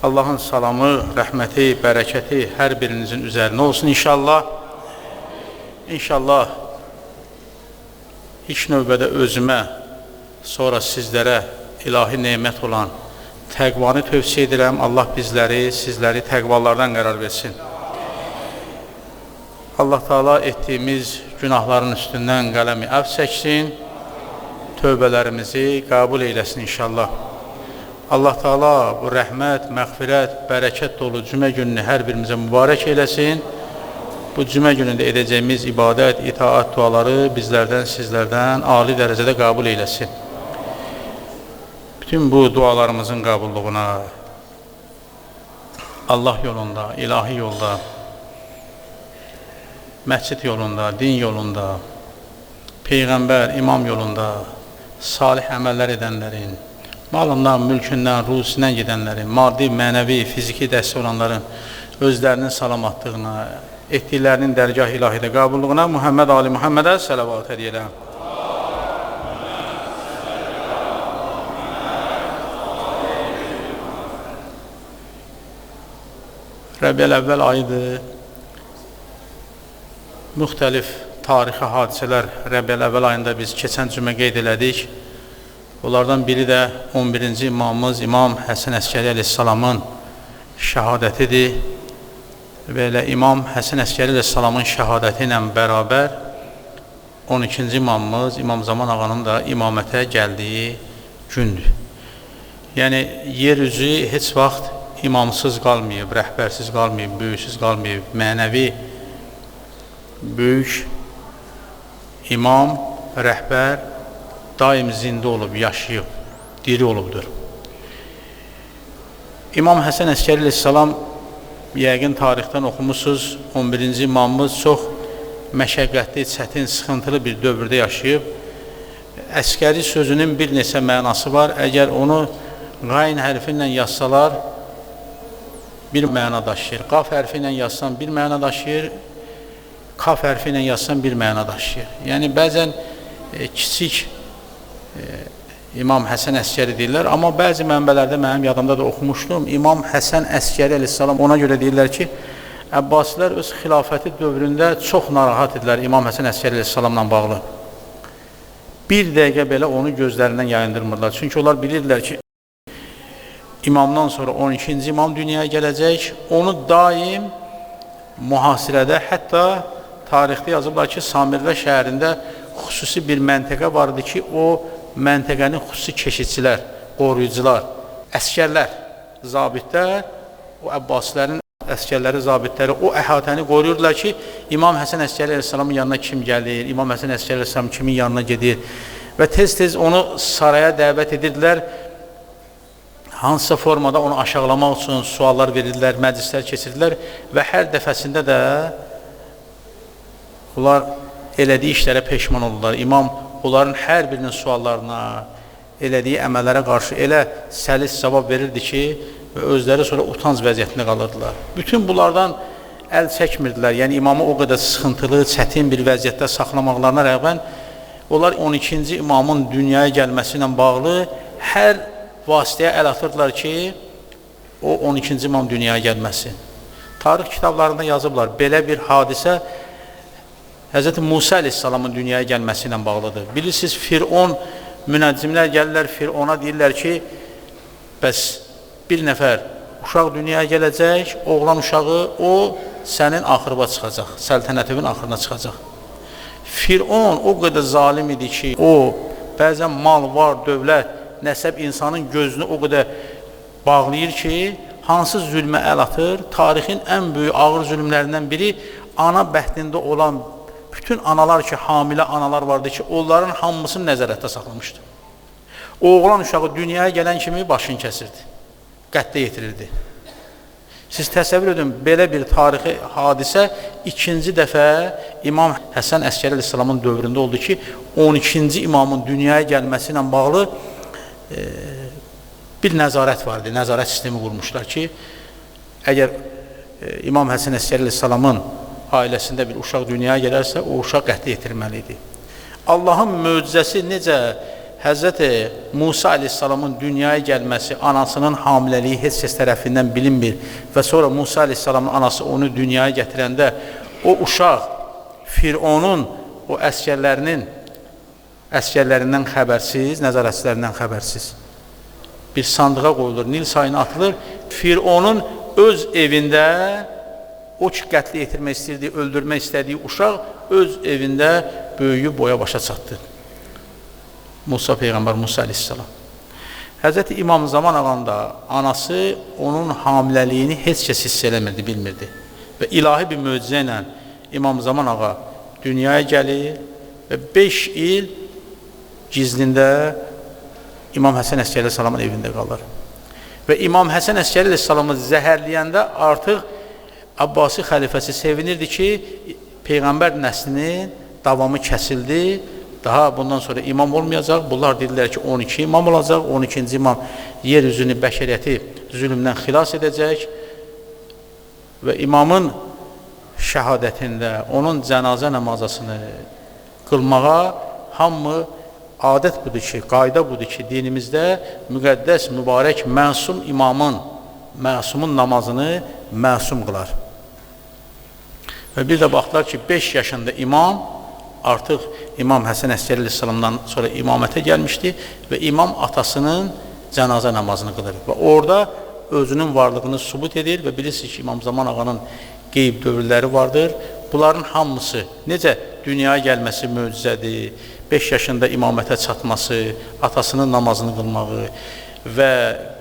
Allahın salamı, rəhməti, bərəkəti hər birinizin üzərinə olsun inşallah. İnşallah ilk növbədə özümə, sonra sizlərə ilahi nemət olan təqvanı tövsiyə edirəm. Allah bizləri, sizləri təqvalardan qərar versin. Allah Teala etdiyimiz günahların üstündən qələmi əfv çəksin, tövbələrimizi qəbul eyləsin inşallah. Allah Teala bu rəhmət, məğfirət, bərəkət dolu cümə gününü hər birimizə mübarək eyləsin. Bu cümə günündə edəcəyimiz ibadət, itaat duaları bizlərdən, sizlərdən ali dərəcədə qəbul eyləsin. Bütün bu dualarımızın qəbulluğuna Allah yolunda, ilahi yolda, məscid yolunda, din yolunda, Peyğəmbər, imam yolunda salih əməllər edənlərin, malından, mülkündən, ruhusindən gedənlərin, maddi, mənəvi, fiziki dəstək olanların özlərinin salamatlığına, etdiklərinin dərgah ilahidə qəbulluğuna Muhammed Ali Muhammedə səlavat edəyələm. Rəbiəl əvvəl ayıdır. Müxtəlif tarixi hadisələr Rəbiəl əvvəl ayında biz keçən cümə qeyd elədik. Onlardan biri də 11-ci imamımız İmam Həsən Əskəri əleyhissalamın şəhadətidir. Və elə İmam Həsən Əskəri əleyhissalamın şəhadəti ilə bərabər 12-ci imamımız İmam Zaman ağanın da imamətə gəldiyi gündür. Yəni, yer üzü heç vaxt imamsız qalmayıb, rəhbərsiz qalmayıb, böyüksüz qalmayıb, mənəvi böyük imam, rəhbər daim zində olub, yaşayıb, diri olubdur. İmam Həsən Əskəri əleyhissalam yəqin tarixdən oxumusunuz, 11-ci imamımız çox məşəqqətli, çətin, sıxıntılı bir dövrdə yaşayıb. Əskəri sözünün bir neçə mənası var. Əgər onu qayn hərfi ilə yazsalar, bir məna daşıyır. Qaf hərfi ilə yazsan bir məna daşıyır, kaf hərfi ilə yazsan bir məna daşıyır. Yəni, bəzən kiçik İmam Həsən Əskəri deyirlər, amma bəzi mənbələrdə mənim yadımda da oxumuşdum. İmam Həsən Əskəri əleyhissalam ona görə deyirlər ki, Əbbasilər öz xilafəti dövründə çox narahat edilər İmam Həsən Əskəri əleyhissalamla bağlı. Bir dəqiqə belə onu gözlərindən yayındırmırlar. Çünki onlar bilirdilər ki, imamdan sonra 12-ci imam dünyaya gələcək. Onu daim mühasirədə, hətta tarixdə yazıblar ki, Samirlə şəhərində xüsusi bir məntəqə vardı ki, o məntəqənin xüsusi keşikçilər, qoruyucular, əskərlər, zabitlər, o Əbbasilərin əskərləri, zabitləri o əhatəni qoruyurdular ki, İmam Həsən Əskəri əleyhissalamın yanına kim gəlir, İmam Həsən Əskəri əleyhissalam kimin yanına gedir və tez-tez onu saraya dəvət edirdilər. Hansısa formada onu aşağılamaq üçün suallar verirdilər, məclislər keçirdilər və hər dəfəsində də onlar elədiyi işlərə peşman olurlar. İmam onların hər birinin suallarına, elədiyi əməllərə qarşı elə səlis cavab verirdi ki, özləri sonra utanc vəziyyətində qalırdılar. Bütün bunlardan əl çəkmirdilər. Yəni, imamı o qədər sıxıntılı, çətin bir vəziyyətdə saxlamaqlarına rəğbən, onlar 12-ci imamın dünyaya gəlməsi ilə bağlı hər vasitəyə əl atırdılar ki, o 12-ci imam dünyaya gəlməsin. Tarix kitablarında yazıblar, belə bir hadisə Həzrəti Musa əleyhissalamın dünyaya gəlməsi ilə bağlıdır. Bilirsiniz, Fir'on münəccimlər gəlirlər, Fir'ona deyirlər ki, bəs bir nəfər uşaq dünyaya gələcək, oğlan uşağı, o sənin axırıba çıxacaq, səltənətivin axırına çıxacaq. Fir'on o qədər zalim idi ki, o bəzən mal, var, dövlət, nəsəb insanın gözünü o qədər bağlayır ki, hansı zülmə əl atır? Tarixin ən böyük ağır zülmlərindən biri ana bəhtində olan bütün analar ki, hamilə analar vardı ki, onların hamısını nəzarətdə saxlamışdı. Oğlan uşağı dünyaya gələn kimi başını kəsirdi, qətlə yetirirdi. Siz təsəvvür edin, belə bir tarixi hadisə ikinci dəfə İmam Həsən Əskəri əleyhissalamın dövründə oldu ki, 12-ci imamın dünyaya gəlməsi ilə bağlı bir nəzarət vardı, nəzarət sistemi qurmuşlar ki, əgər İmam Həsən Əskəri əleyhissalamın ailəsində bir uşaq dünyaya gələrsə, o uşaq qətlə yetirməlidir. Allahın möcüzəsi necə Həzrəti Musa aleyhissalamın dünyaya gəlməsi, anasının hamiləliyi heç kəs tərəfindən bilinmir və sonra Musa aleyhissalamın anası onu dünyaya gətirəndə o uşaq Fironun o əsgərlərindən xəbərsiz, nəzarətçilərindən xəbərsiz bir sandığa qoyulur, Nil sayına atılır. Fironun öz evində o ki qətli yetirmək istəyirdi, öldürmək istədiyi uşaq öz evində böyüyüb boya başa çatdı. Musa Peyğəmbər, Musa aleyhissalam. Həzrəti İmam Zaman ağanın da anası onun hamiləliyini heç kəs hiss eləmirdi, bilmirdi. Və ilahi bir möcüzə ilə İmam Zaman ağa dünyaya gəlir və 5 il gizlində İmam Həsən Əskəri Salamın evində qalır. Və İmam Həsən Əskəri Salamı zəhərləyəndə artıq Abbasi xəlifəsi sevinirdi ki, Peyğəmbər nəslinin davamı kəsildi. Daha bundan sonra imam olmayacaq. Bunlar deyirlər ki, 12 imam olacaq. 12-ci imam yeryüzünü, bəşəriyyəti zülmdən xilas edəcək. Və imamın şəhadətində onun cənazə namazasını qılmağa hamı adət budur ki, qayda budur ki, dinimizdə müqəddəs, mübarək, məsum imamın, məsumun namazını məsum qılar. Və bir də baxdılar ki, 5 yaşında imam artıq İmam Həsən Əskəri aleyhissalamdan sonra imamətə gəlmişdi və imam atasının cənazə namazını qılır. Və orada özünün varlığını sübut edir və bilirsiniz ki, İmam Zaman ağanın qeyb dövrləri vardır. Bunların hamısı necə dünyaya gəlməsi möcüzədir, 5 yaşında imamətə çatması, atasının namazını qılmağı və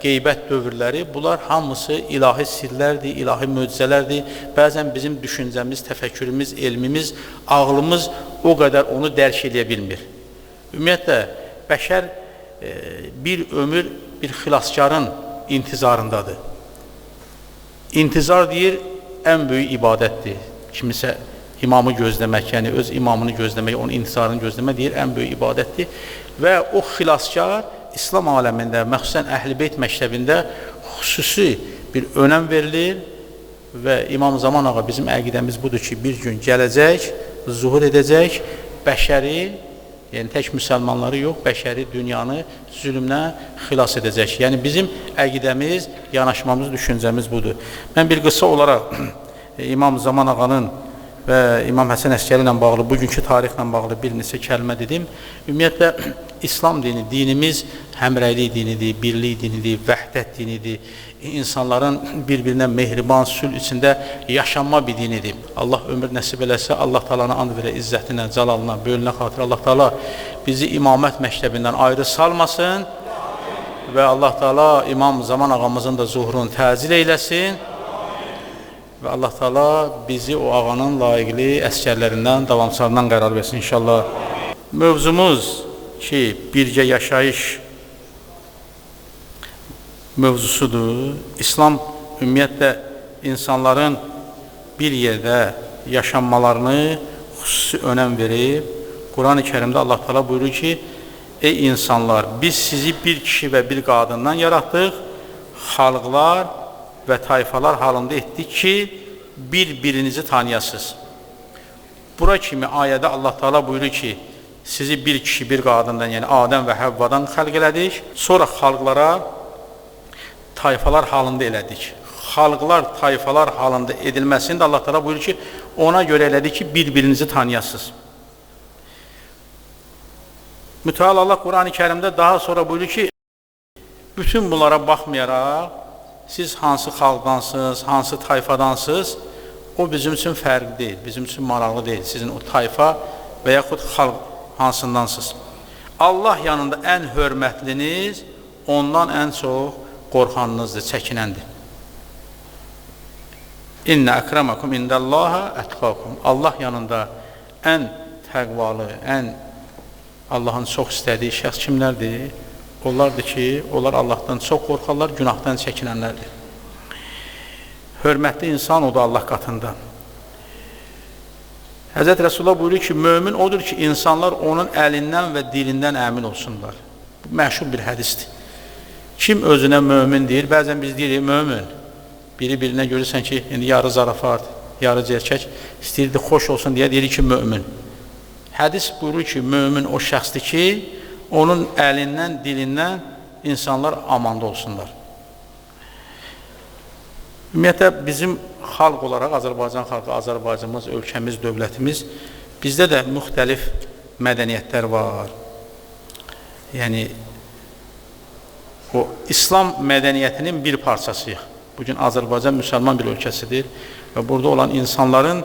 qeybət dövrləri, bunlar hamısı ilahi sirlərdir, ilahi möcüzələrdir. Bəzən bizim düşüncəmiz, təfəkkürümüz, elmimiz, ağlımız o qədər onu dərk edə bilmir. Ümumiyyətlə, bəşər bir ömür bir xilaskarın intizarındadır. İntizar deyir, ən böyük ibadətdir. Kimisə imamı gözləmək, yəni öz imamını gözləmək, onun intizarını gözləmək deyir, ən böyük ibadətdir. Və o xilaskar İslam aləmində, məxsusən Əhl-i Beyt məktəbində xüsusi bir önəm verilir və İmam Zaman ağa bizim əqidəmiz budur ki, bir gün gələcək, zuhur edəcək, bəşəri, yəni tək müsəlmanları yox, bəşəri dünyanı zülmdən xilas edəcək. Yəni bizim əqidəmiz, yanaşmamız, düşüncəmiz budur. Mən bir qısa olaraq İmam Zaman ağanın və İmam Həsən Əskəri ilə bağlı, bugünkü tarixlə bağlı bir neçə kəlmə dedim. Ümumiyyətlə, İslam dini, dinimiz həmrəylik dinidir, birlik dinidir, vəhdət dinidir. İnsanların bir-birinə mehriban, sülh içində yaşanma bir dinidir. Allah ömür nəsib eləsə, Allah Taala'na and verə, izzətinə, cəlalına, böyünə xatir Allah Taala bizi imamət məktəbindən ayrı salmasın və Allah Taala İmam Zaman ağamızın da zuhurunu təzil eyləsin. Və Allah Taala bizi o ağanın layiqli əskərlərindən, davamçılarından qərar versin inşallah. Mövzumuz ki, birgə yaşayış mövzusudur. İslam ümumiyyətlə insanların bir yerdə yaşanmalarını xüsusi önəm verib. Quran-ı Kərimdə Allah Taala buyurur ki, ey insanlar, biz sizi bir kişi və bir qadından yaratdıq, xalqlar və tayfalar halında etdik ki, bir-birinizi tanıyasınız. Bura kimi ayədə Allah Taala buyurur ki, sizi bir kişi, bir qadından, yəni Adəm və Həvvadan xəlq elədik, sonra xalqlara tayfalar halında elədik. Xalqlar, tayfalar halında edilməsini də Allah Taala buyurur ki, ona görə elədik ki, bir-birinizi tanıyasınız. Mütəal Allah Quran-ı Kərimdə daha sonra buyurur ki, bütün bunlara baxmayaraq, siz hansı xalqdansınız, hansı tayfadansınız, o bizim üçün fərqli deyil, bizim üçün maraqlı deyil. Sizin o tayfa və yaxud xalq hansındansınız. Allah yanında ən hörmətliniz, ondan ən çox qorxanınızdır, çəkinəndir. İnnə əkrəməkum indəllaha ətqakum. Allah yanında ən təqvalı, ən Allahın çox istədiyi şəxs kimlərdir? Onlardır ki, onlar Allahdan çox qorxarlar, günahdan çəkinənlərdir. Hörmətli insan odur Allah qatında. Həzrət Rəsulullah buyurur ki, mömin odur ki, insanlar onun əlindən və dilindən əmin olsunlar. Bu məşhur bir hədisdir. Kim özünə mömin deyir? Bəzən biz deyirik, mömin. Biri-birinə görürsən ki, indi yarı zarafat, yarı cerkək, istəyirdi, xoş olsun deyə deyirik ki, mömin. Hədis buyurur ki, mömin o şəxsdir ki, onun əlindən, dilindən insanlar amanda olsunlar. Ümumiyyətlə, bizim xalq olaraq, Azərbaycan xalqı, Azərbaycanımız, ölkəmiz, dövlətimiz, bizdə də müxtəlif mədəniyyətlər var. Yəni, o İslam mədəniyyətinin bir parçasıyıq. Bugün Azərbaycan müsəlman bir ölkəsidir və burada olan insanların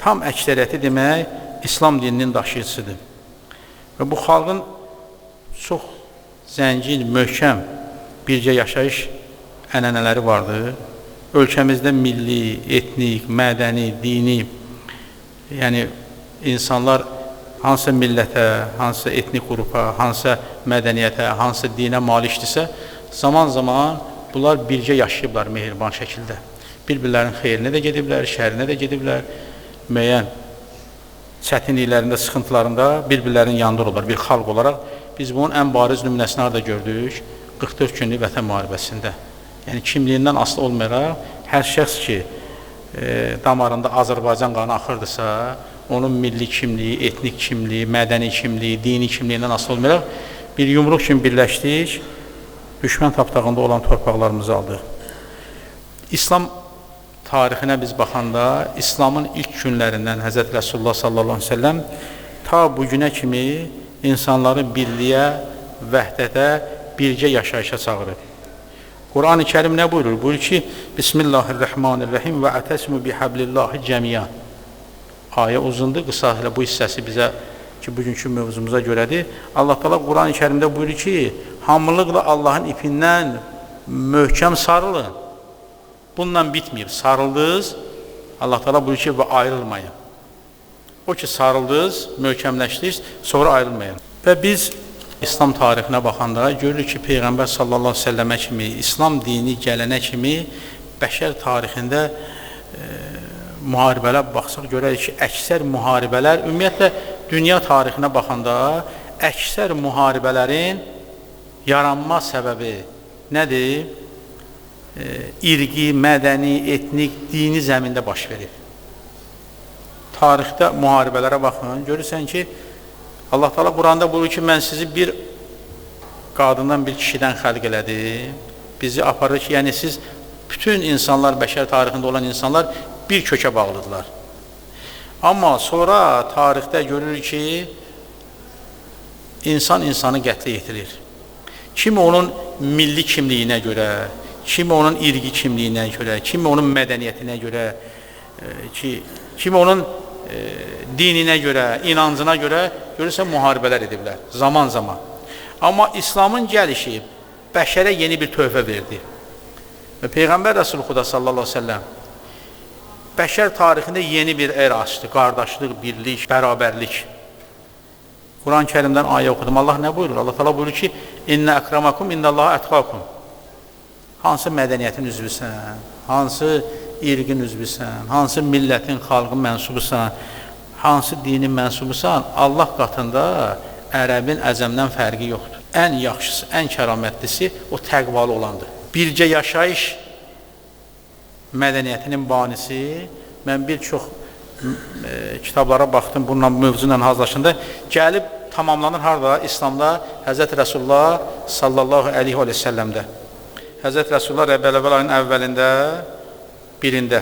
tam əksəriyyəti demək, İslam dininin daşıyıcısıdır. Və bu xalqın çox zəngin, möhkəm, bircə yaşayış ənənələri vardır. Ölkəmizdə milli, etnik, mədəni, dini, yəni insanlar hansı millətə, hansı etnik qrupa, hansı mədəniyyətə, hansı dinə malikdirsə, zaman-zaman bunlar bircə yaşayıblar mehriban şəkildə. Bir-birlərinin xeyrinə də gediblər, şərinə də gediblər, müəyyən çətinliklərində, sıxıntılarında bir-birlərinin yanında olurlar. Bir xalq olaraq biz bunun ən bariz nümunəsini harada gördük? 44 günlük vətən müharibəsində. Yəni kimliyindən asılı olmayaraq, hər şəxs ki, damarında Azərbaycan qanı axırdısa, onun milli kimliyi, etnik kimliyi, mədəni kimliyi, dini kimliyindən asılı olmayaraq, bir yumruq kimi birləşdik, düşmən tapdağında olan torpaqlarımızı aldıq. İslam tarixinə biz baxanda, İslamın ilk günlərindən Həzrət Rasulullah sallallahu aleyhi ve sellem ta bugünə kimi insanları birliyə, vəhdətə, bircə yaşayışa çağırır. Quran-ı Kərim nə buyurur? Buyurur ki, Bismillahirrahmanirrahim və ətəsimu bihablillahi cəmiyyən. Ayə uzundur, qısa ilə bu hissəsi bizə ki, bugünkü mövzumuza görədir. Allah Teala Quran-ı Kərimdə buyurur ki, hamılıqla Allahın ipindən möhkəm sarılın. Bununla bitməyib, sarıldınız, Allah Teala buyurur ki, və ayrılmayın. O ki, sarıldınız, möhkəmləşdiniz, sonra ayrılmayın. Və biz İslam tarixinə baxanda görürük ki, Peyğəmbər sallallahu aleyhi ve səlləmə kimi, İslam dini gələnə kimi bəşər tarixində müharibələr baxsaq görərik ki, əksər müharibələr, ümumiyyətlə dünya tarixinə baxanda əksər müharibələrin yaranma səbəbi nədir? İrqi, mədəni, etnik, dini zəmində baş verir. Tarixdə müharibələrə baxın, görürsən ki, Allah Teala Quranda buyurur ki, mən sizi bir qadından, bir kişidən xəlq elədim, bizi aparır ki, yəni siz bütün insanlar, bəşər tarixində olan insanlar bir kökə bağlıdırlar. Amma sonra tarixdə görürük ki, insan insanı qətlə yetirir. Kimi onun milli kimliyinə görə, kimi onun irqi kimliyinə görə, kimi onun mədəniyyətinə görə, kimi onun dininə görə, inancına görə görürsən müharibələr ediblər, zaman-zaman. Amma İslamın gəlişi bəşərə yeni bir töhfə verdi. Və Peyğəmbər Rəsulullah sallallahu aleyhi ve sellem bəşər tarixində yeni bir era açdı, qardaşlıq, birlik, bərabərlik. Quran-ı Kərimdən ayə oxudum, Allah nə buyurur? Allah Teala buyurur ki, İnnə əkramakum, innəllaha ətqakum. Hansı mədəniyyətin üzvüsən, hansı irqin üzvüsən, hansı millətin, xalqın mənsubusan, hansı dinin mənsubusan, Allah qatında ərəbin əcəmdən fərqi yoxdur. Ən yaxşısı, ən kəramətlisi o təqvalı olandır. Bircə yaşayış mədəniyyətinin banisi, mən bir çox kitablara baxdım, bununla mövzuyla hazırlaşında, gəlib tamamlanır harada? İslamda Həzrət Rasulullah sallallahu aleyhi ve səlləmdə. Həzrət Rasulullah Rəbiül Əvvəl ayının əvvəlində, birində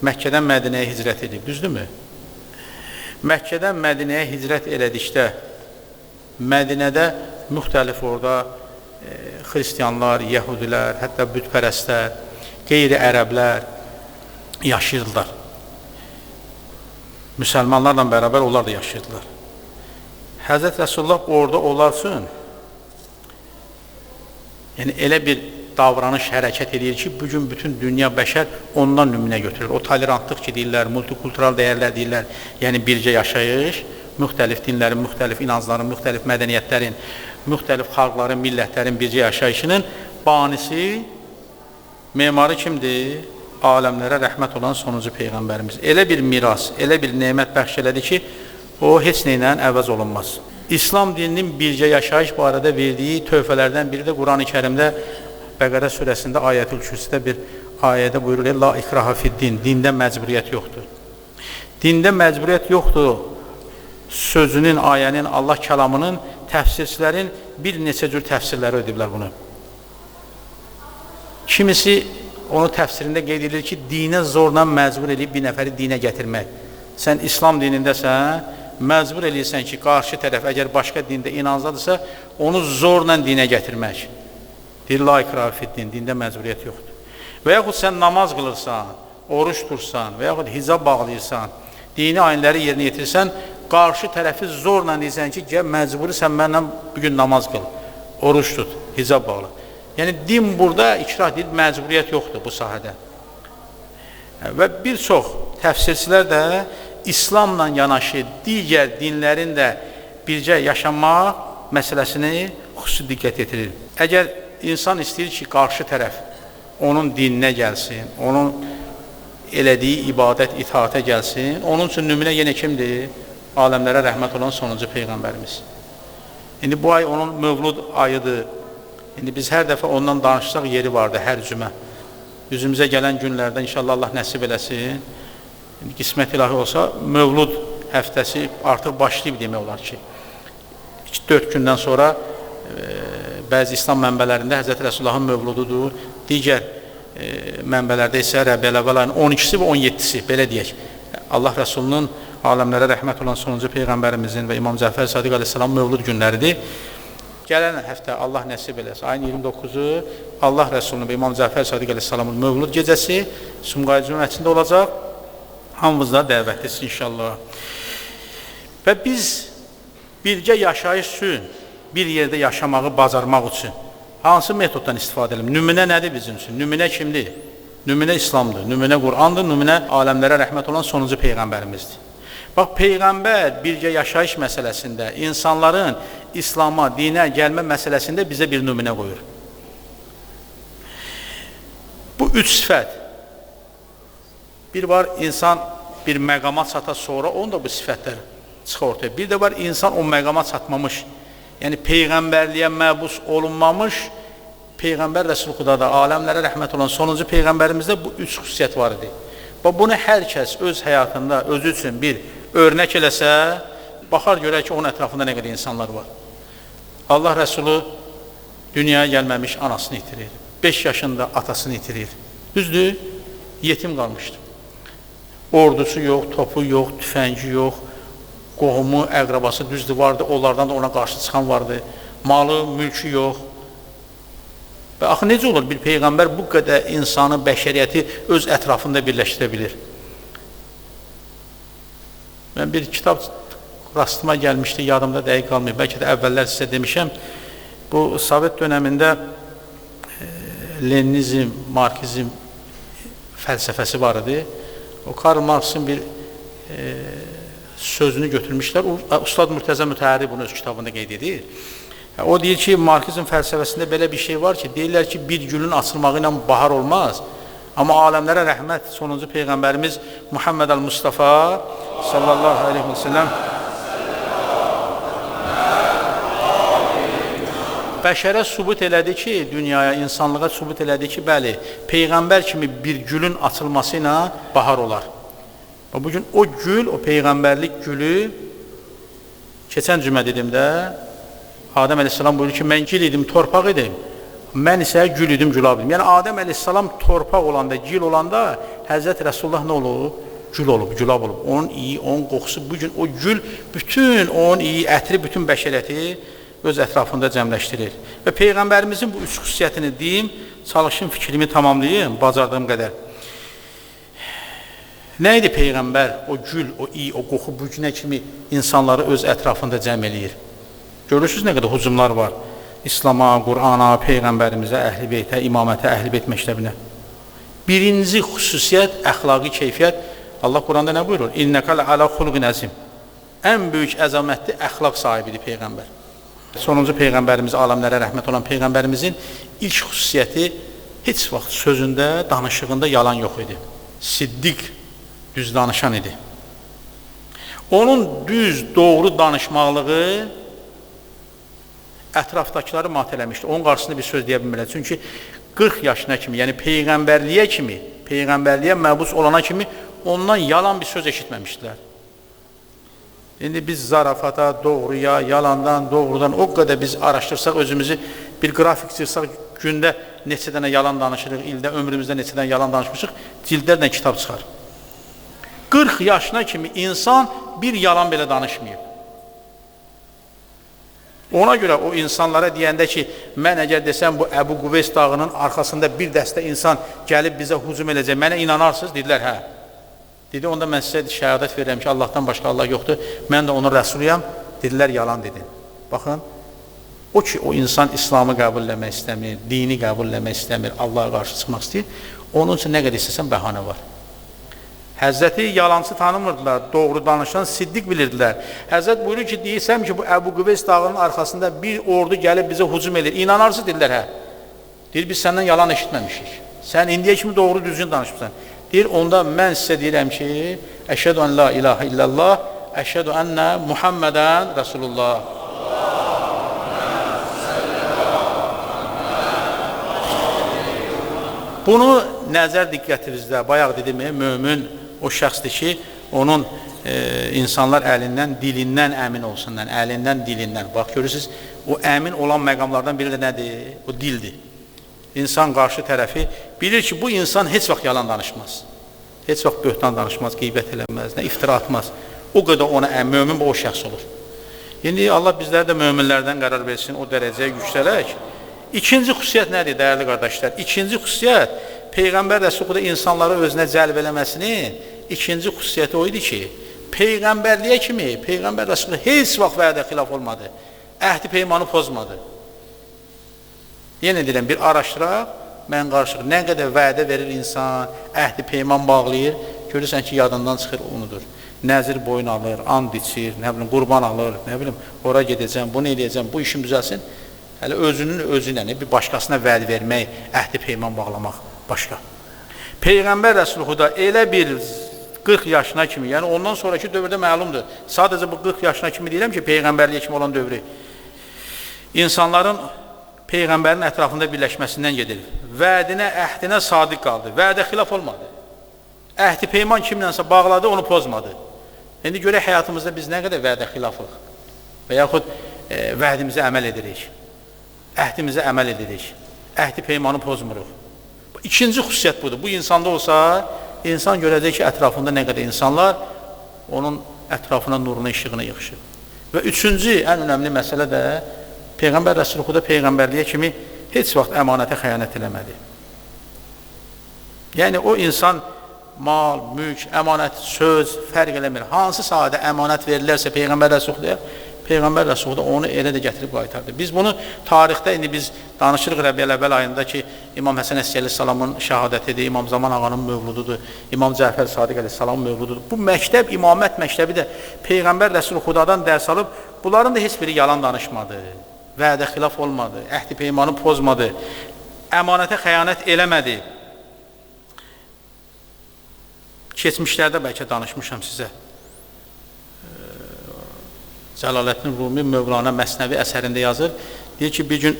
Məkkədən Mədinəyə hicrət edib, düzdürmü? Məkkədən Mədinəyə hicrət elədikdə, Mədinədə müxtəlif orada xristiyanlar, yəhudilər, hətta bütpərəstlər, qeyri-ərəblər yaşayırdılar. Müsəlmanlarla bərabər onlar da yaşayırdılar. Həzrət Rasulullah orada olarsın, yəni elə bir davranış, hərəkət edir ki, bugün bütün dünya bəşər ondan nümunə götürür. O tolerantlıq ki, deyirlər, multikultural dəyərlər deyirlər, yəni bircə yaşayış, müxtəlif dinlərin, müxtəlif inancların, müxtəlif mədəniyyətlərin, müxtəlif xalqların, millətlərin bircə yaşayışının banisi, memarı kimdir? Aləmlərə rəhmət olan sonuncu Peyğəmbərimiz. Elə bir miras, elə bir nemət bəxş elədi ki, o heç neylə əvəz olunmaz. İslam dininin bircə yaşayış barədə verdiyi tövfələrdən biri də Quran-ı Kərimdə Bəqərə surəsində Ayətül Kürsüdə bir ayədə buyurur, La ikraha fiddin, dində məcburiyyət yoxdur. Dində məcburiyyət yoxdur sözünün, ayənin, Allah kəlamının təfsirçilərin bir neçə cür təfsirləri ödüblər bunu. Kimisi onu təfsirində qeyd edir ki, dinə zorla məcbur edib bir nəfəri dinə gətirmək. Sən İslam dinindəsən, məcbur edirsən ki, qarşı tərəf əgər başqa dində inancdadırsa, onu zorla dinə gətirmək. Deyir, la ikraha fiddin, dində məcburiyyət yoxdur. Və yaxud sən namaz qılırsan, oruç tursan və yaxud hicab bağlayırsan, dini ayinləri yerinə yetirsən, qarşı tərəfi zorla deyirsən ki, gəl məcburisən mənlə bugün namaz qıl, oruç tut, hicab bağla. Yəni, din burada ikrah deyil, məcburiyyət yoxdur bu sahədə. Və bir çox təfsirçilər də İslamla yanaşı digər dinlərin də bircə yaşamaq məsələsini xüsusi diqqət yetirir. Əgər insan istəyir ki, qarşı tərəf onun dininə gəlsin, onun elədiyi ibadət, itaətə gəlsin, onun üçün nümunə yenə kimdir? Aləmlərə rəhmət olan sonuncu Peyğəmbərimiz. İndi bu ay onun mövlud ayıdır. İndi biz hər dəfə ondan danışsaq yeri vardı, hər cümə. Üzümüzə gələn günlərdə inşallah Allah nəsib eləsin. İndi qismət ilahi olsa, mövlud həftəsi artıq başlayıb demək olar ki. 4 gündən sonra bəzi İslam mənbələrində Həzrəti Rəsulullahın mövlududur. Digər mənbələrdə isə Rəbiəl Əvvəl ayının 12-si və 17-si, belə deyək. Allah Rəsulunun aləmlərə rəhmət olan sonuncu Peyğəmbərimizin və İmam Cəfər Sadiq əleyhissalam mövlud günləridir. Gələn həftə Allah nəsib eləsə, ayın 29-u Allah Rəsulunun və İmam Cəfər Sadiq əleyhissalamın mövlud gecəsi Sumqayıt Cüməsində olacaq. Hamımızda dəvətlisin inşallah. Və biz birgə yaşayış üçün, bir yerdə yaşamağı bacarmaq üçün hansı metoddan istifadə edelim? Nümunə nədir bizim üçün? Nümunə kimdir? Nümunə İslamdır, nümunə Qur'andır, nümunə aləmlərə rəhmət olan sonuncu Peyğəmbərimizdir. Bax, Peyğəmbər birgə yaşayış məsələsində, insanların İslama, dinə gəlmə məsələsində bizə bir nümunə qoyur. Bu üç sifət. Bir var, insan bir məqama çata sonra, onda bu sifətlər çıxır ortaya. Bir də var, insan o məqama çatmamış, yəni Peyğəmbərliyə məbus olunmamış, Peyğəmbər Rəsulxudada, aləmlərə rəhmət olan sonuncu Peyğəmbərimizdə bu üç xüsusiyyət var idi. Bunu hər kəs öz həyatında özü üçün bir örnək eləsə, baxar görək ki, onun ətrafında nə qədər insanlar var. Allah Rəsulu dünyaya gəlməmiş anasını itirir. 5 yaşında atasını itirir. Düzdür, yetim qalmışdır. Ordusu yox, topu yox, tüfəngi yox, qohumu, əqrabası düzdür vardı, onlardan da ona qarşı çıxan vardı. Malı, mülkü yox. Və axı necə olur bir Peyğəmbər bu qədər insanı, bəşəriyyəti öz ətrafında birləşdirə bilir? Mən bir kitab rastıma gəlmişdi, yadımda dəqiq qalmayıb, bəlkə də əvvəllər sizə demişəm, bu Sovet dönəmində Leninizm, Marksizm fəlsəfəsi var idi. O Karl Marxın bir sözünü götürmüşlər, Ustad Mürtəzə Mütəhərri bunu öz kitabında qeyd edir. O deyir ki, Marksizm fəlsəfəsində belə bir şey var ki, deyirlər ki, bir gülün açılmağı ilə bahar olmaz. Amma aləmlərə rəhmət sonuncu Peyğəmbərimiz Muhammed Al-Mustafa sallallahu aleyhi və səlləm bəşərə sübut elədi ki, dünyaya, insanlığa sübut elədi ki, bəli, Peyğəmbər kimi bir gülün açılması ilə bahar olar. Bugün o gül, o Peyğəmbərlik gülü, keçən cümə dedim də, Adəm əleyhissalam buyurur ki, mən gil idim, torpaq idim, mən isə gül idim, gülab idim. Yəni, Adəm əleyhissalam torpaq olanda, gil olanda, Həzrət Rəsulullah nə olub? Gül olub, gülab olub. Onun iyi, onun qoxusu, bugün o gül, bütün onun iyi ətri, bütün bəşəriyyəti öz ətrafında cəmləşdirir. Və Peyğəmbərimizin bu üç xüsusiyyətini deyim, çalışın fikrimi tamamlayayım, bacardığım qədər. Nə idi Peyğəmbər? O gül, o iyi, o qoxu bugünə kimi insanları öz ətrafında cəm eləyir. Görürsünüz nə qədər hücumlar var. İslama, Qur'ana, Peyğəmbərimizə, Əhl-i Beytə, imamətə, Əhl-i Beyt məktəbinə. Birinci xüsusiyyət, əxlaqi keyfiyyət, Allah Qur'anda nə buyurur? İnnəkəl alə xulqin əzim. Ən böyük əzəmətli əxlaq sahibidir Peyğəmbər. Sonuncu Peyğəmbərimiz, aləmlərə rəhmət olan Peyğəmbərimizin ilk xüsusiyyəti heç vaxt sözündə, danışığında yalan yox idi. Siddiq, düz danışan idi. Onun düz, doğru danışmaqlığı ətrafdakıları mat eləmişdi. Onun qarşısında bir söz deyə bilmirlər. Çünki 40 yaşına kimi, yəni Peyğəmbərliyə kimi, Peyğəmbərliyə məbus olana kimi ondan yalan bir söz eşitməmişdilər. İndi biz zarafata, doğruya, yalandan, doğrudan o qədər biz araşdırsaq, özümüzü bir qrafik çirsaq, gündə neçə dənə yalan danışırıq, ildə ömrümüzdə neçə dənə yalan danışmışıq, cildlərlə kitab çıxar. 40 yaşına kimi insan bir yalan belə danışmayıb. Ona görə o insanlara deyəndə ki, mən əgər desəm bu Əbu Quveys dağının arxasında bir dəstə insan gəlib bizə hücum edəcək, mənə inanarsınız? Dedilər, hə. Dedi, onda mən sizə şəhadət verirəm ki, Allahdan başqa Allah yoxdur, mən də onun rəsuluyam. Dedilər, yalan dedin. Baxın, o ki, o insan İslamı qəbul eləmək istəmir, dini qəbul eləmək istəmir, Allaha qarşı çıxmaq istəyir, onun üçün nə qədər istəsən bəhanə var. Həzrəti yalancı tanımırdılar, doğru danışan siddiq bilirdilər. Həzrət buyurur ki, deyirsəm ki, bu Əbu Quveys dağının arxasında bir ordu gəlib bizə hücum edir. İnanarsınız, dedilər, hə. Deyir, biz səndən yalan eşitməmişik. Sən indiyə kimi doğru düzgün danışmışsan. Deyir, onda mən sizə deyirəm ki, əşhədu ən la ilahə illallah, əşhədu ənə Muhammədən Rasulullah. Bunu nəzər diqqətinizdə, bayaq dedim, mömin o şəxsdir ki, onun insanlar əlindən, dilindən əmin olsunlar, əlindən, dilindən. Bax, görürsünüz, o əmin olan məqamlardan biri də nədir? O dildir. İnsan qarşı tərəfi bilir ki, bu insan heç vaxt yalan danışmaz. Heç vaxt böhtan danışmaz, qeybət eləməz, nə iftira atmaz. O qədər ona mömin o şəxs olur. İndi Allah bizləri də möminlərdən qərar versin, o dərəcəyə yüksələk. İkinci xüsusiyyət nədir, dəyərli qardaşlar? İkinci xüsusiyyət, Peyğəmbər Rəsulullah insanları özünə cəlb eləməsinin ikinci xüsusiyyəti o idi ki, Peyğəmbərliyə kimi, Peyğəmbər Rəsulullah heç vaxt vədə xilaf olmadı, əhdi peymanı pozmadı. Yenə deyirəm, bir araşdıraq, mən qarşılıq, nə qədər vədə verir insan, əhdi peyman bağlayır, görürsən ki, yadından çıxır, unudur. Nəzir boyun alır, and içir, nə bilim, qurban alır, nə bilim, ora gedəcəm, bunu eləyəcəm, bu işin düzəlsin. Hələ özünün özünə, bir başqasına vəd vermək, əhdi peyman bağlamaq başqa. Peyğəmbər Rəsulullah da elə bir 40 yaşına kimi, yəni ondan sonraki dövrdə məlumdur. Sadəcə bu 40 yaşına kimi deyirəm ki, Peyğəmbərliyə kimi olan dövrü. İnsanların Peyğəmbərin ətrafında birləşməsindən gedir. Vədinə, əhdinə sadiq qaldı. Vədə xilaf olmadı. Əhdi peyman kimlənsə bağladı, onu pozmadı. İndi görək həyatımızda biz nə qədər vədə xilafıq və yaxud vədimizə əməl edirik. Əhdimizə əməl edirik. Əhdi peymanı pozmuruq. İkinci xüsusiyyət budur. Bu insanda olsa, insan görəcək ki, ətrafında nə qədər insanlar onun ətrafına nuruna, işığına yığışır. Və üçüncü, ən önəmli məsələ də Peyğəmbər Rəsulullah da Peyğəmbərliyə kimi heç vaxt əmanətə xəyanət eləmədi. Yəni, o insan mal, mülk, əmanət, söz fərq eləmir. Hansı sahədə əmanət verilərsə Peyğəmbər Rəsulullah onu elə də gətirib qaytardı. Biz bunu tarixdə, indi biz danışırıq Rəbiyəl əvvəl ayında ki, İmam Həsən Əsgəri əleyhissalamın şəhadətidir, İmam Zaman ağanın mövlududur, İmam Cəfər Sadiq əleyhissalamın mövlududur. Bu məktəb, imamət məktəbi də Peyğəmbər Rəsulullahdan dərs alıb, bunların da heç biri yalan danışmadı, vədə xilaf olmadı, əhdi peymanı pozmadı, əmanətə xəyanət eləmədi. Keçmişlərdə bəlkə danışmışam sizə. Cəlaləddin Rumi Mövlana Məsnəvi əsərində yazır. Deyir ki, bir gün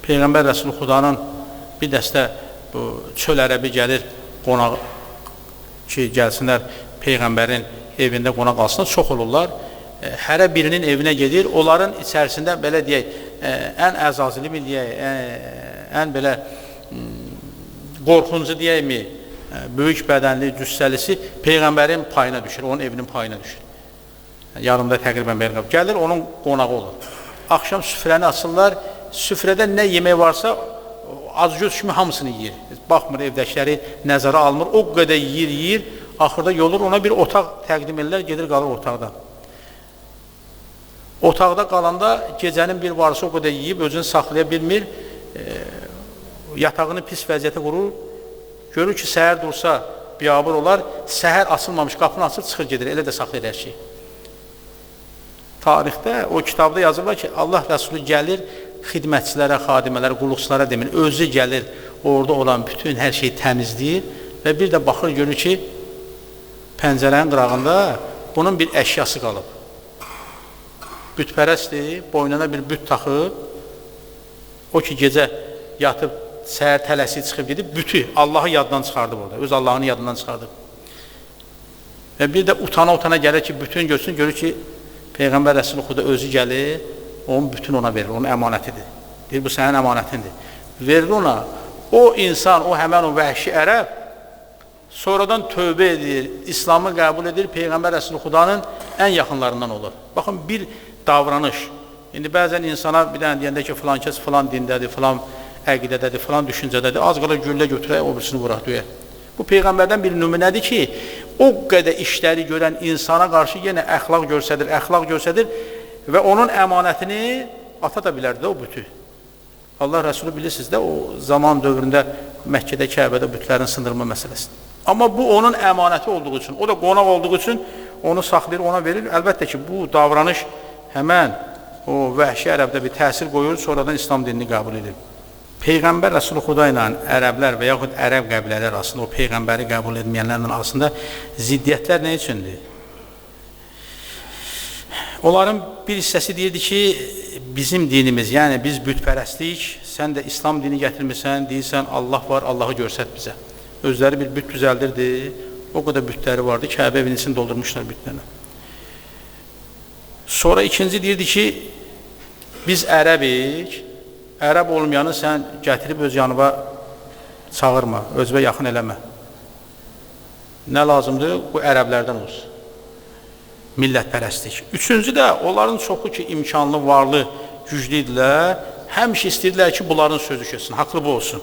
Peyğəmbər Rəsulullahın bir dəstə çöl ərəbi gəlir qonaq ki, gəlsinlər Peyğəmbərin evində qonaq alsınlar. Çox olurlar. Hərə birinin evinə gedir. Onların içərisində belə deyək, ən əzazili mi deyək, ən belə qorxuncu deyəkmi, böyük bədənli, cüssəlisi Peyğəmbərin payına düşür, onun evinin payına düşür. Yarımda təqribən Peyğəmbər gəlir, onun qonağı olur. Axşam süfrəni açırlar, süfrədə nə yemək varsa az-göz kimi hamısını yeyir. Baxmır, evdəkiləri nəzərə almır, o qədər yeyir, axırda yolur, ona bir otaq təqdim edirlər, gedir qalır otaqda. Otaqda qalanda gecənin bir varısı o qədər yeyib, özünü saxlaya bilmir, yatağını pis vəziyyətə qurur, görür ki, səhər dursa biabır olar, səhər açılmamış, qapını açır, çıxır gedir, elə də saxlayır hər şey. Tarixdə, o kitabda yazırlar ki, Allah Rəsulü gəlir, xidmətçilərə, xadimələrə, qulluqçulara demir, özü gəlir, orada olan bütün hər şeyi təmizləyir və bir də baxır, görür ki, pəncərənin qırağında bunun bir əşyası qalıb. Bütpərəsdir, boynuna bir büt taxıb, o ki, gecə yatıb, səhər tələsi çıxıb gedib, bütü Allahı yaddan çıxardıb orada, öz Allahını yadından çıxardıb. Və bir də utana gəlir ki, bütün görsün, görür ki, Peyğəmbər Rəsulü Xuda özü gəlir, onun bütün ona verir, onun əmanətidir. Deyir, bu sənin əmanətindir. Verir ona, o insan, o həmən o vəhşi ərəb, sonradan tövbə edir, İslamı qəbul edir, Peyğəmbər Rəsulü Xudanın ən yaxınlarından olur. Baxın, bir davranış. İndi bəzən insana bir dənə deyəndə ki, filan kəs filan dindədir, filan əqidədədir, filan düşüncədədir, az qala güllə götürək, o birisini vuraq, döyək. Bu Peyğəmbərdən bir nümunədir ki, o qədər işləri görən insana qarşı yenə əxlaq göstərir və onun əmanətini ata da bilərdi o bütü. Allah Rəsulü bilirsiniz də, o zaman dövründə Məkkədə, Kəbədə bütlərin sındırma məsələsidir. Amma bu onun əmanəti olduğu üçün, o da qonaq olduğu üçün onu saxlayır, ona verir. Əlbəttə ki, bu davranış həmən o vəhşi ərəbdə bir təsir qoyur, sonradan İslam dinini qəbul edir. Peyğəmbər Rəsulü Xuda ilə ərəblər və yaxud ərəb qəbilələr arasında, o Peyğəmbəri qəbul etməyənlərlə arasında ziddiyyətlər nə üçündür? Onların bir hissəsi deyirdi ki, bizim dinimiz, yəni biz bütpərəstlik, sən də İslam dini gətirmirsən, deyirsən Allah var, Allahı görsət bizə. Özləri bir büt düzəldirdi, o qədər bütləri vardı, Kəbə evinin içini doldurmuşlar bütlərlə. Sonra ikinci deyirdi ki, biz ərəbik, ərəb olmayanı sən gətirib öz yanıva çağırma, özünə yaxın eləmə. Nə lazımdır? Bu ərəblərdən olsun. Millətpərəstlik. Üçüncü də, onların çoxu ki, imkanlı, varlı, güclü idilər, həmişə istəyirlər ki, bunların sözü keçsin, haqlı bu olsun.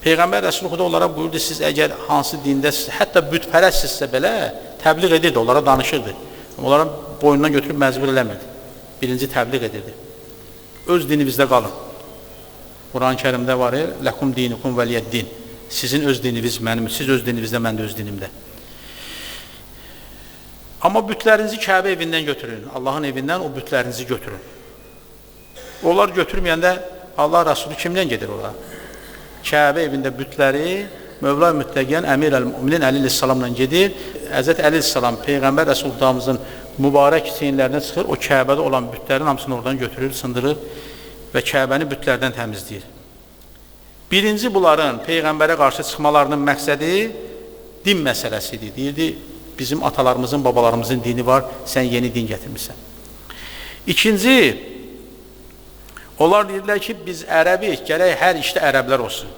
Peyğəmbər Rəsulü Xuda onlara buyurdu, siz əgər hansı dindəsiz, hətta bütpərəstsizsə belə, təbliğ edirdi, onlara danışırdı. Onların boynundan götürüb məcbur eləmirdi. Birinci təbliğ edirdi. Öz dinimizdə qalın. Quran-ı Kərimdə var, ləkum dinikum vəliyyəd-din. Sizin öz dininiz mənim, siz öz dinimizdə, mən də öz dinimdə. Amma bütlərinizi Kəbə evindən götürün, Allahın evindən o bütlərinizi götürün. Onlar götürməyəndə Allah Rəsulü kimdən gedir ora? Kəbə evində bütləri Mövla Müttəqiyən Əmir Əl-Müminin Əli Əssalamla gedir. Həzrət Əli Əssalam Peyğəmbər Rəsulullah mübarək çiyinlərinə çıxır, o Kəbədə olan bütlərin hamısını oradan götürür, sındırır və Kəbəni bütlərdən təmizləyir. Birinci bunların Peyğəmbərə qarşı çıxmalarının məqsədi din məsələsidir. Deyirdi, bizim atalarımızın, babalarımızın dini var, sən yeni din gətirmirsən. İkinci, onlar deyirlər ki, biz ərəbik, gərək hər işdə ərəblər olsun.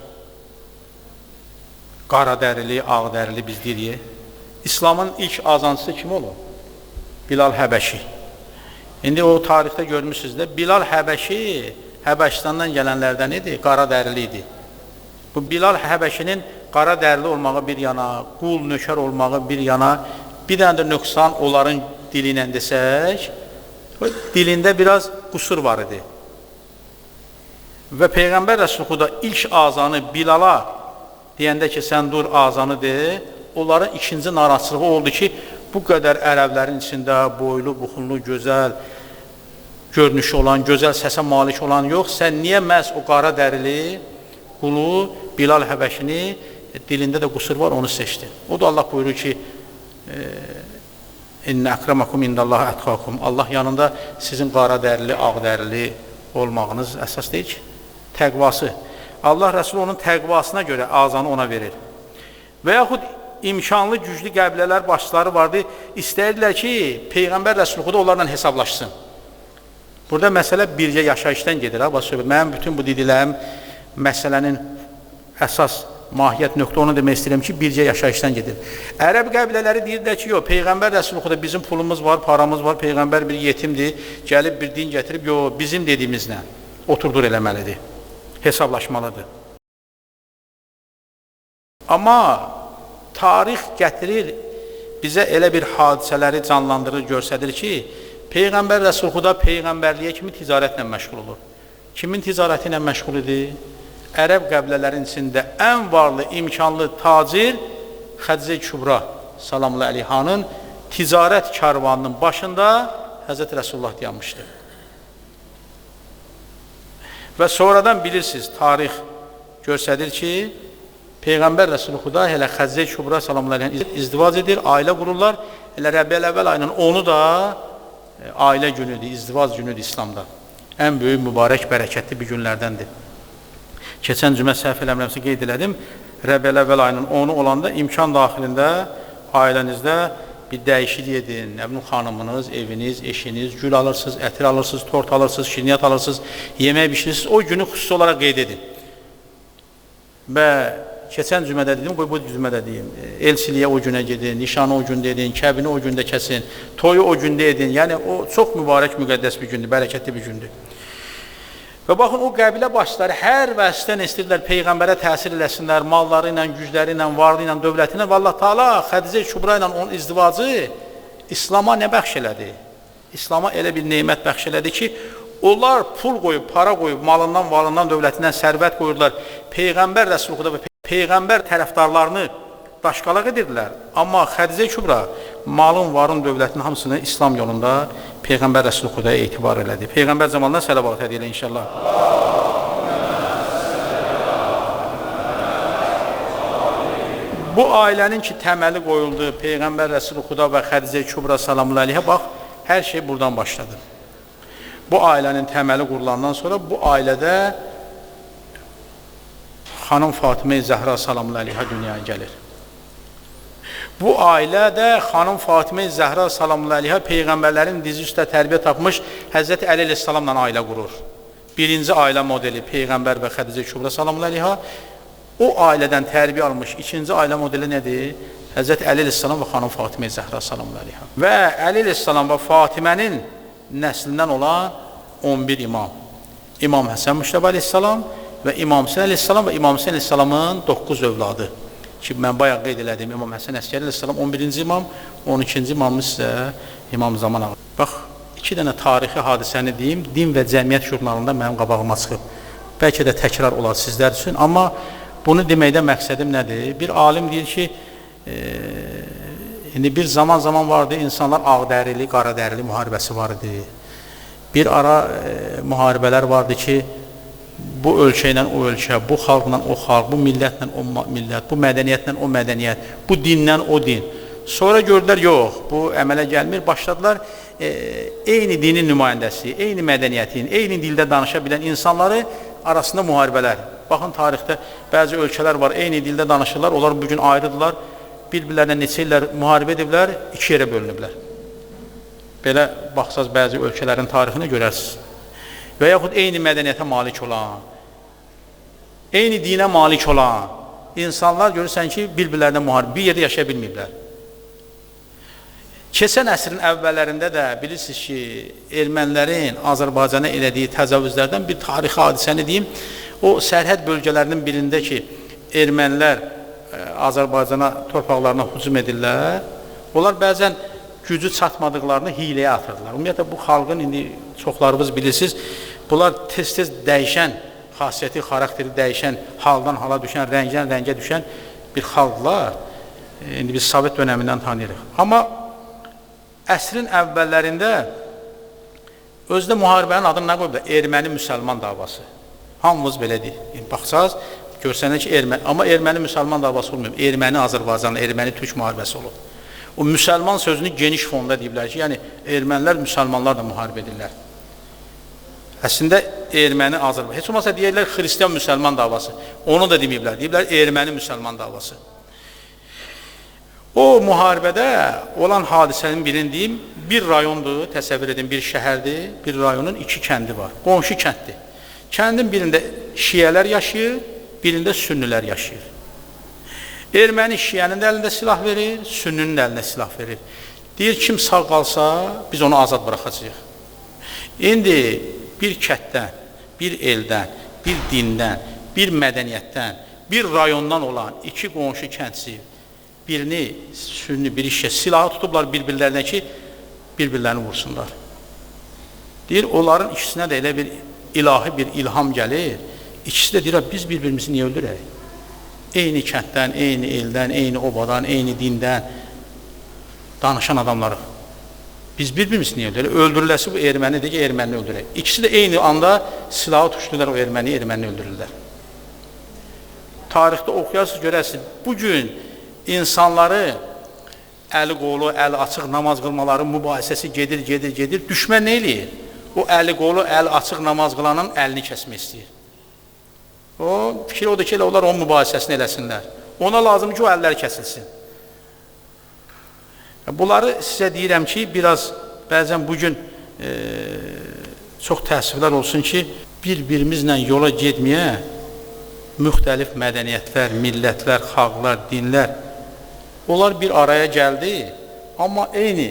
Qara dərili, ağ dərili biz deyirik. İslamın ilk azancısı kim olur? Bilal Həbəşi. İndi o tarixdə görmüşsünüz də, Bilal Həbəşi Həbəşistandan gələnlərdən idi, qara dərili idi. Bu Bilal Həbəşinin qara dərili olmağı bir yana, qul, nökər olmağı bir yana, bir dənə də nöqsan onların dilindən desək, dilində biraz qusur var idi. Və Peyğəmbər Rəsulullah ilk azanı Bilala deyəndə ki, sən dur azanı de, onların ikinci narazılığı oldu ki, bu qədər ərəblərin içində boylu, buxunlu, gözəl görünüşü olan, gözəl səsə malik olan yox, sən niyə məhz o qara dərili qulu, Bilal Həbəşini, dilində də qusur var, onu seçdi. O da Allah buyurur ki, İnnə əkramakum indallahi ətqakum. Allah yanında sizin qara dərili, ağ dərili olmağınız əsas deyil ki, təqvası. Allah Rəsulü onun təqvasına görə azanı ona verir. Və yaxud imkanlı, güclü qəbilələr başçıları vardı, istəyirlər ki, Peyğəmbər Rəsulü da onlarla hesablaşsın. Burada məsələ bircə yaşayışdan gedir. Mənim bütün bu dediləyim məsələnin əsas mahiyyət nöqtə onu demək istəyirəm ki, bircə yaşayışdan gedir. Ərəb qəbilələri deyirlər ki, yox, Peyğəmbər Rəsulü da bizim pulumuz var, paramız var, Peyğəmbər bir yetimdir, gəlib bir din gətirib, yox, bizim dediyimizlə oturdur eləməlidir, hesablaşmalıdır. Amma tarix gətirir, bizə elə bir hadisələri canlandırır, görsədir ki, Peyğəmbər Rəsulü da Peyğəmbərliyə kimi ticarətlə məşğul olur. Kimin ticarəti ilə məşğul idi? Ərəb qəbilələrinin içində ən varlı, imkanlı tacir Xədicə Kübra salamlı əleyhanın ticarət karvanının başında Həzrət Rəsulullah dayanmışdı. Və sonradan bilirsiniz, tarix göstərir ki, Peyğəmbər Rəsulullah elə Xədicə Kübra salamlı əleyhanın izdivac edir, ailə qururlar. Elə Rəbiəl əvvəl ayının onu da ailə günüdür, izdivac günüdür İslamda. Ən böyük, mübarək, bərəkətli bir günlərdəndir. Keçən cümə səhv eləmirəmsə qeyd elədim, Rəbiul Əvvəl ayının 10-u olanda imkan daxilində ailənizdə bir dəyişiklik edin. Nə bilim, xanımınız, eviniz, eşiniz, gül alırsınız, ətir alırsınız, tort alırsınız, şirniyyat alırsınız, yemək bişirirsiniz. O günü xüsusi olaraq qeyd edin. Və keçən cümədə dedim, qoy bu cümədə deyim. Elçiliyə o günə gedin, nişanı o gündə edin, kəbini o gündə kəsin, toyu o gündə edin. Yəni o çox mübarək, müqəddəs bir gündür, bərəkətli bir gündür. Və baxın, o qəbilə başları hər vəsitdən istəyirlər Peyğəmbərə təsir eləsinlər, malları ilə, gücləri ilə, varlığı ilə, dövləti ilə. Və Allah Teala Xədicə Kübra ilə onun izdivacı İslama nə bəxş elədi? İslama elə bir nemət bəxş elədi ki, onlar pul qoyub, para qoyub, malından, varından, dövlətindən sərvət qoyurlar. Peyğəmbər Rəsulxuda və Peyğəmbər tərəfdarlarını daşqalaq edirdilər. Amma Xədicə Kübra malın, varın, dövlətin hamısını İslam yolunda Peyğəmbər Rəsulxudaya etibar elədi. Peyğəmbər zamanında sələvat edilə inşallah. Bu ailənin ki, təməli qoyuldu, Peyğəmbər Rəsulxuda və Xədicə Kübra salamullahi aleyhə, bax, hər şey buradan başladı. Bu ailənin təməli qurulandan sonra bu ailədə xanım Fatimə Zəhra salamullahi aleyhə dünyaya gəlir. Bu ailədə xanım Fatimə Zəhra salamullahi aleyhə Peyğəmbərlərin dizi üstə tərbiyə tapmış Həzrəti Əli əleyhissalamla ailə qurur. Birinci ailə modeli Peyğəmbər və Xədicə Kübra salamullahi aleyhə. O ailədən tərbiyə almış ikinci ailə modeli nədir? Həzrəti Əli əleyhissalam və xanım Fatimə Zəhra salamullahi aleyhə. Və Əli əleyhissalam və Fatimənin nəslindən olan 11 imam. İmam Həsən Müştəbə əleyhissalam və İmam Hüseyn əleyhissalam və İmam Hüseyn əleyhissalamın 9 övladı. Ki, mən bayaq qeyd elədim, İmam Həsən Əskəri əleyhissalam 11-ci imam, 12-ci imamımız isə İmam Zaman ağa. Bax, 2 dənə tarixi hadisəni deyim, Din və Cəmiyyət jurnalında mənim qabağıma çıxıb. Bəlkə də təkrar olar sizlər üçün, amma bunu deməkdə məqsədim nədir? Bir alim deyir ki, indi bir zaman vardı, insanlar ağdərili, qaradərili müharibəsi var idi. Bir ara müharibələr vardı ki, bu ölkə ilə o ölkə, bu xalqla o xalq, bu millətlə o millət, bu mədəniyyətlə o mədəniyyət, bu dinlə o din. Sonra gördülər, yox, bu əmələ gəlmir, başladılar eyni dinin nümayəndəsi, eyni mədəniyyətin, eyni dildə danışa bilən insanları arasında müharibələr. Baxın, tarixdə bəzi ölkələr var, eyni dildə danışırlar, onlar bugün ayrıdırlar, bir-birlərinə neçə illər müharibə ediblər, 2 yerə bölünüblər. Belə baxsaz bəzi ölkələrin tarixini görərsiniz. Və yaxud eyni mədəniyyətə malik olan, eyni dinə malik olan insanlar görürsən ki, bir-birlərinə müharibə, bir yerdə yaşaya bilməyiblər. Keçən əsrin əvvəllərində də bilirsiniz ki, ermənilərin Azərbaycana elədiyi təcavüzlərdən bir tarixi hadisəni deyim. O sərhəd bölgələrinin birində ki, ermənilər Azərbaycana torpaqlarına hücum edirlər, onlar bəzən gücü çatmadıqlarını hiləyə atırdılar. Ümumiyyətlə, bu xalqın, indi çoxlarımız bilirsiniz, bunlar tez-tez dəyişən, xasiyyəti, xarakteri dəyişən, haldan hala düşən, rəngdən rəngə düşən bir xalqlar. İndi biz Sovet dönəmindən tanıyırıq. Amma əsrin əvvəllərində özdə müharibənin adını nə qoyublar? Erməni-müsəlman davası. Hamımız belə deyil. Baxsaz, görsənək ki, amma erməni-müsəlman davası olmuyor. Erməni-Azərbaycanlı, erməni-Türk müharibəsi olub. O müsəlman sözünü geniş fonda deyiblər ki, yəni ermənilər, müsəlmanlar da müharibə edirlər. Əslində erməni, Azərbaycan, heç olmasa deyirlər xristiyan-müsəlman davası. Onu da deməyiblər, deyiblər erməni-müsəlman davası. O müharibədə olan hadisənin birini deyim, bir rayondur, təsəvvür edin, bir şəhərdir, bir rayonun 2 kəndi var, qonşu kənddir. Kəndin birində şiyələr yaşayır, birində sünnilər yaşayır. Erməni şiyənin də əlində silah verir, sünninin də əlində silah verir. Deyir, kim sağ qalsa, biz onu azad bıraxacağıq. İndi bir kətdən, bir eldən, bir dindən, bir mədəniyyətdən, bir rayondan olan 2 qonşu kəndsi, birini sünni, bir işə silahı tutublar bir-birlərinə ki, bir-birlərini vursunlar. Deyir, onların ikisinə də elə bir ilahi bir ilham gəlir, ikisi də deyir, biz bir-birimizi niyə öldürək? Eyni kənddən, eyni eldən, eyni obadan, eyni dindən danışan adamları. Biz bir-birimizi niyə öldürək? Öldürüləsi bu ermənidir ki, erməni öldürək. İkisi də eyni anda silahı tuşdular, o erməni öldürürlər. Tarixdə oxuyarsınız, görərsiniz, bugün insanları əli qolu, əli açıq namaz qılmaları mübahisəsi gedir. Düşmən nə eləyir? O əli qolu, əli açıq namaz qılanın əlini kəsmək istəyir. O fikir odur ki, elə onlar onun mübahisəsini eləsinlər. Ona lazım ki, o əllər kəsilsin. Bunları sizə deyirəm ki, biraz bəzən bugün çox təəssüflər olsun ki, bir-birimizlə yola getməyə müxtəlif mədəniyyətlər, millətlər, xalqlar, dinlər, onlar bir araya gəldi, amma eyni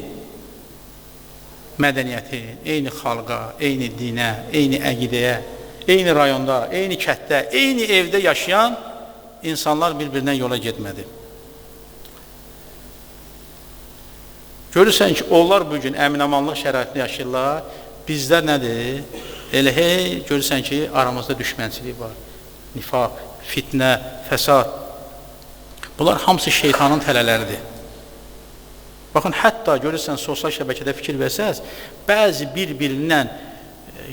mədəniyyəti, eyni xalqa, eyni dinə, eyni əqidəyə, eyni rayonda, eyni kətdə, eyni evdə yaşayan insanlar bir-birindən yola getmədi. Görürsən ki, onlar bugün əmin-amanlıq şəraitində yaşayırlar, bizlər nədir? Elə hey, görürsən ki, aramızda düşmənçilik var, nifaq, fitnə, fəsad. Bunlar hamısı şeytanın tələləridir. Baxın, hətta görürsən, sosial şəbəkədə fikir versəz, bəzi bir-birindən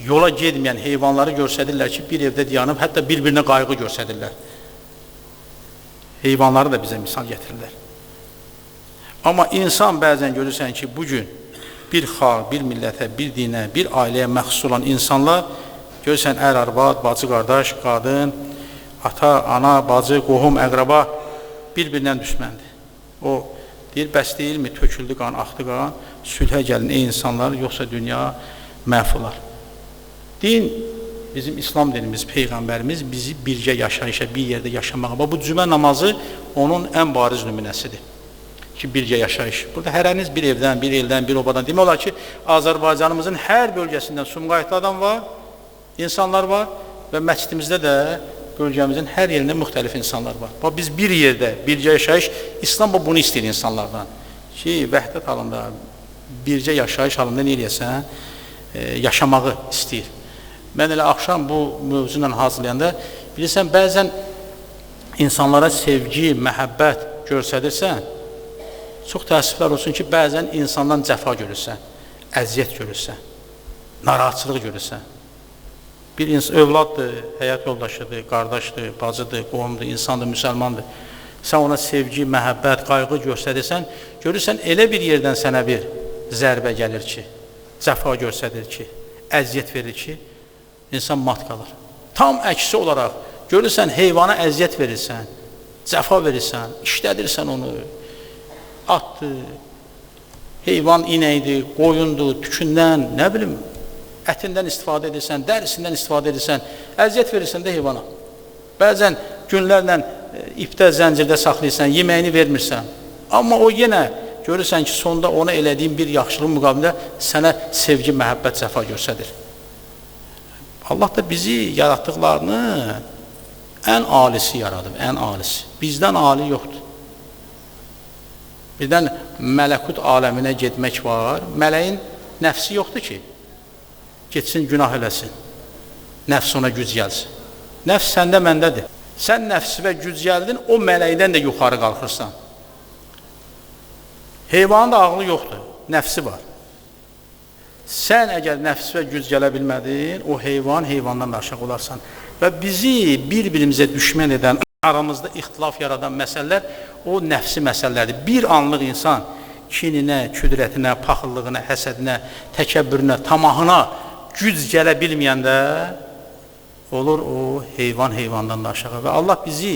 yola gedməyən heyvanları görsədirlər ki, bir evdə dayanıb, hətta bir-birinə qayğı görsədirlər. Heyvanları da bizə misal gətirirlər. Amma insan bəzən görürsən ki, bugün bir xalq, bir millətə, bir dinə, bir ailəyə məxsus olan insanlar, görürsən, ər-arvad, bacı-qardaş, qadın, ata, ana, bacı, qohum, əqraba bir-birindən düşməndir. O deyir, bəs deyilmi, töküldü qan, axdı qan, sülhə gəlin ey insanlar, yoxsa dünya məhv olar. Din, bizim İslam dinimiz, Peyğəmbərimiz bizi bircə yaşayışa, bir yerdə yaşamağa. Bu cümə namazı onun ən bariz nümunəsidir ki, bircə yaşayış. Burada hərəniz bir evdən, bir eldən, bir obadan. Demək olar ki, Azərbaycanımızın hər bölgəsindən Sumqayıtlı adam var, insanlar var və məscidimizdə də bölgəmizin hər yerində müxtəlif insanlar var. Biz bir yerdə, bircə yaşayış, İslam bunu istəyir insanlardan ki, vəhdət halında, bircə yaşayış halında nə eləyəsən, yaşamağı istəyir. Mən elə axşam bu mövzu ilə hazırlayanda, bilirsən, bəzən insanlara sevgi, məhəbbət göstərirsən, çox təəssüflər olsun ki, bəzən insandan cəfa görürsən, əziyyət görürsən, narahatçılıq görürsən. Bir övladdır, həyat yoldaşıdır, qardaşdır, bacıdır, qohumdur, insandır, müsəlmandır. Sən ona sevgi, məhəbbət, qayğı göstərirsən, görürsən, elə bir yerdən sənə bir zərbə gəlir ki, cəfa göstərir ki, əziyyət verir ki, insan mat qalır. Tam əksi olaraq, görürsən, heyvana əziyyət verirsən, cəfa verirsən, işlədirsən onu, atdır, heyvan inəkdir, qoyundur, tükündən, nə bilim, ətindən istifadə edirsən, dərisindən istifadə edirsən, əziyyət verirsən də heyvana. Bəzən günlərlə ipdə, zəncirdə saxlayırsan, yeməyini vermirsən. Amma o yenə görürsən ki, sonda ona elədiyin bir yaxşılığın müqabilində sənə sevgi, məhəbbət, cəfa göstərir. Allah da bizi yaratdıqlarını ən alisi yaradıb, ən alisi. Bizdən ali yoxdur. Birdən mələkut aləminə getmək var. Mələyin nəfsi yoxdur ki, getsin günah eləsin. Nəfs ona güc gəlsin. Nəfs səndə, məndədir. Sən nəfsivə güc gəldin, o mələkdən də yuxarı qalxırsan. Heyvanın da ağlı yoxdur, nəfsi var. Sən əgər nəfsivə güc gələ bilmədin, o heyvandan da aşağı olarsan. Və bizi bir-birimizə düşmən edən, aramızda ixtilaf yaradan məsələlər, o nəfsi məsələlərdir. Bir anlıq insan kininə, küdrətinə, paxıllığına, həsədinə, təkəbbürünə, tamahına güc gələ bilməyəndə olur o heyvandan da aşağı. Və Allah bizi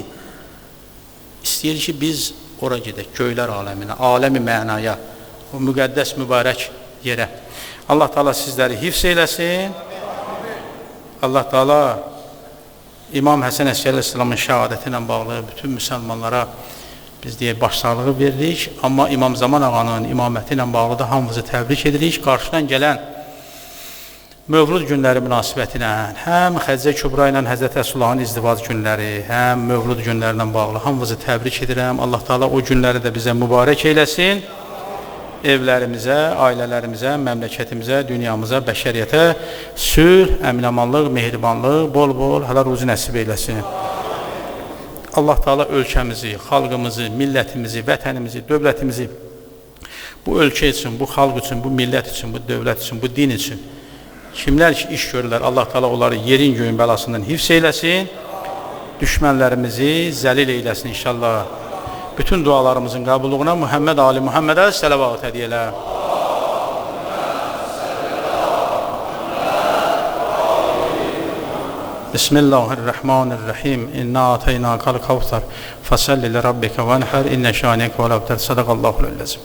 istəyir ki, biz ora gedək, göylər aləminə, aləmi mənaya, o müqəddəs, mübarək yerə. Allah Teala sizləri hifz eyləsin. Allah Teala İmam Həsən Əskəri Aleyhisselamın şəhadəti ilə bağlı bütün müsəlmanlara biz deyək başsağlığı veririk. Amma İmam Zaman ağanın imaməti ilə bağlı da hamımızı təbrik edirik. Qarşıdan gələn Mövlud günləri münasibətinə, həm Xədicə Kübra ilə Həzrət Rəsulullahın izdivac günləri, həm Mövlud günlərindən bağlı hamımızı təbrik edirəm. Allah Teala o günləri də bizə mübarək eyləsin. Evlərimizə, ailələrimizə, məmləkətimizə, dünyamıza, bəşəriyyətə sülh, əmin-amanlıq, mehribanlıq, bol-bol hələ ruzi nəsib eyləsin. Allah Teala ölkəmizi, xalqımızı, millətimizi, vətənimizi, dövlətimizi bu ölkə üçün, bu xalq üçün, bu millət üçün, bu dövlət üçün, bu din üçün kimlər ki iş görürlər, Allah Teala onları yerin göyün bəlasından hifz eyləsin, düşmənlərimizi zəlil eyləsin inşallah. Bütün dualarımızın qəbulluğuna Muhammed Ali Muhammedə sələvat ediyələ. Bismillahirrahmanirrahim. İnna ataynakal kavsar. Fasalli li rabbike venher. İnne şâneke ve labter. Sadakallahul azim.